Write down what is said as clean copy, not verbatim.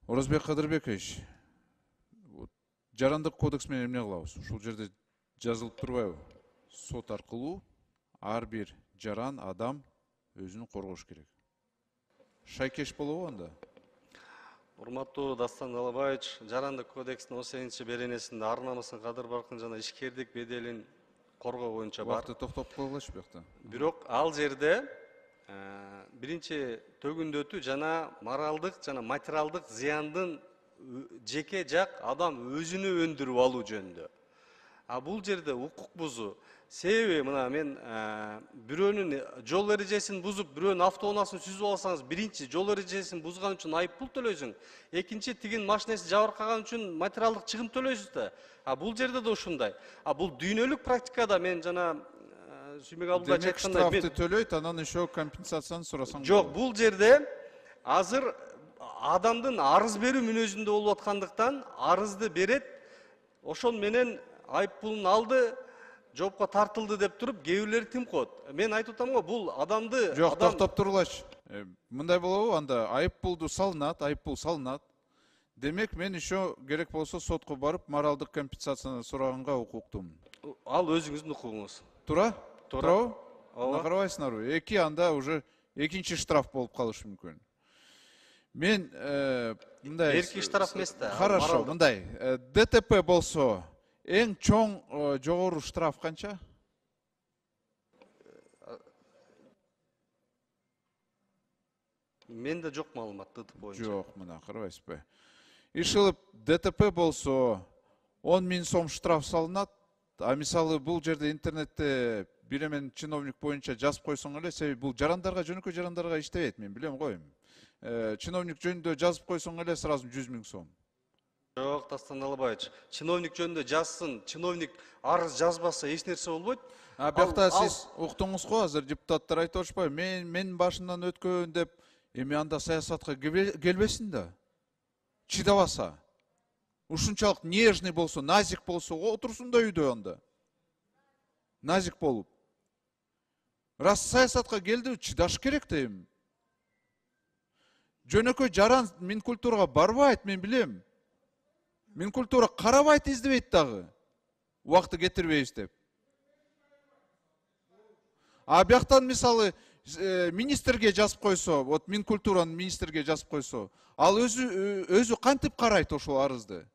Оразбек Кадырбекович, жарандык кодекс менен эмне кылабыз? Ушул жерде жазылып турбайбы? Сот аркылуу ар бир жаран адам өзүн коргош керек. Шайкеш болобу анда? Урматтуу Дастан Далабаевич, жарандык кодекстин 18-беренесинде ар намысын, кадыр баркын жана ишкердик беделин коргоо боюнча бар. Убакытты токтоп койгулачы бuyakta. Бирок ал жерде биринчи төгүндөтүү жана моралдык жана материалдык зыяндын жеке жак адам өзүнө өндүрүп алуу жөнүндө. А бул жерде укук бузуу. Себеби мына мен бирөөнүн жол эрежесин бузуп, бирөөнүн автоунаасын сүзүп алсаңыз, биринчи жол эрежесин бузган үчүн айып пул төлөйсүң. Экинчи тигин машинеси жабыркаган үчүн материалдык чыгым төлөйсүз да. А бул жерде да ушундай. А бул дүйнөлүк практикада мен жана Сүймек Абдуллаевич айткандай, штрафты төлөйт, анан еще компенсацияны сурасаң. Жок, бул жерде азыр адамдын арыз берүү мүнөзүндө болуп аткандыктан арызды берет, ошол менен айып пулун алды, жоопко тартылды деп туруп, кээ бирлери тим коет. Мен айтып атам го, бул адамды Жок, токтоп тургулачы. Мындай болобу, анда айып пулду салынат, айып пул салынат. Демек, мен еще керек болсо сотко барып, моралдык компенсацияны сураганга укуктумун. Ал өзүңүздүн укугуңуз. Тура? Тура. Ооба. Карабайсыңарбы? Эки анда уже экинчи штраф болуп калышы мүмкүн. Мен мындай Эрки штраф эмес да. Хорошо, мындай. ДТП болсо эң чоң жогору штраф канча? Менде жок маалымат ДТП боюнча. Жок, мына карабайсызбы? Ишылып ДТП болсо 10 000 сом штраф салынат. А мисалы бул жерде интернетте биремен чиновник боюнча жазып койсоң эле, себеби бул жарандарга, жөнөкөй жарандарга иштебейт, мен билем го. Чиновник жөнүндө жазып койсоң эле сразу 100 000 сом. Жок, Дастан Далабаевич, чиновник жөнүндө жазсын, чиновник арыз жазбаса эч нерсе болбойт. А бuyakta сиз уктуңуз го, азыр депутаттар айтып атышпайбы? Мен башымдан өткөн деп, эми анда саясатка келбесин да. Чыдабаса. Ушунчалык нежный болсо, назик болсо, отурсун да үйдө анда. Назик болуп. Раз саясатка келди, чыдаш керек да эми. Жөнөкөй жаран Минкультурага барбайт, мен билем. Минкультура карабайт, издебейт дагы. Убакытты кетирбейбиз деп. А бияктан мисалы министрге жазып койсо, вот Минкультуранын министрге жазып койсо, ал өзү кантип карайт ошол арызды?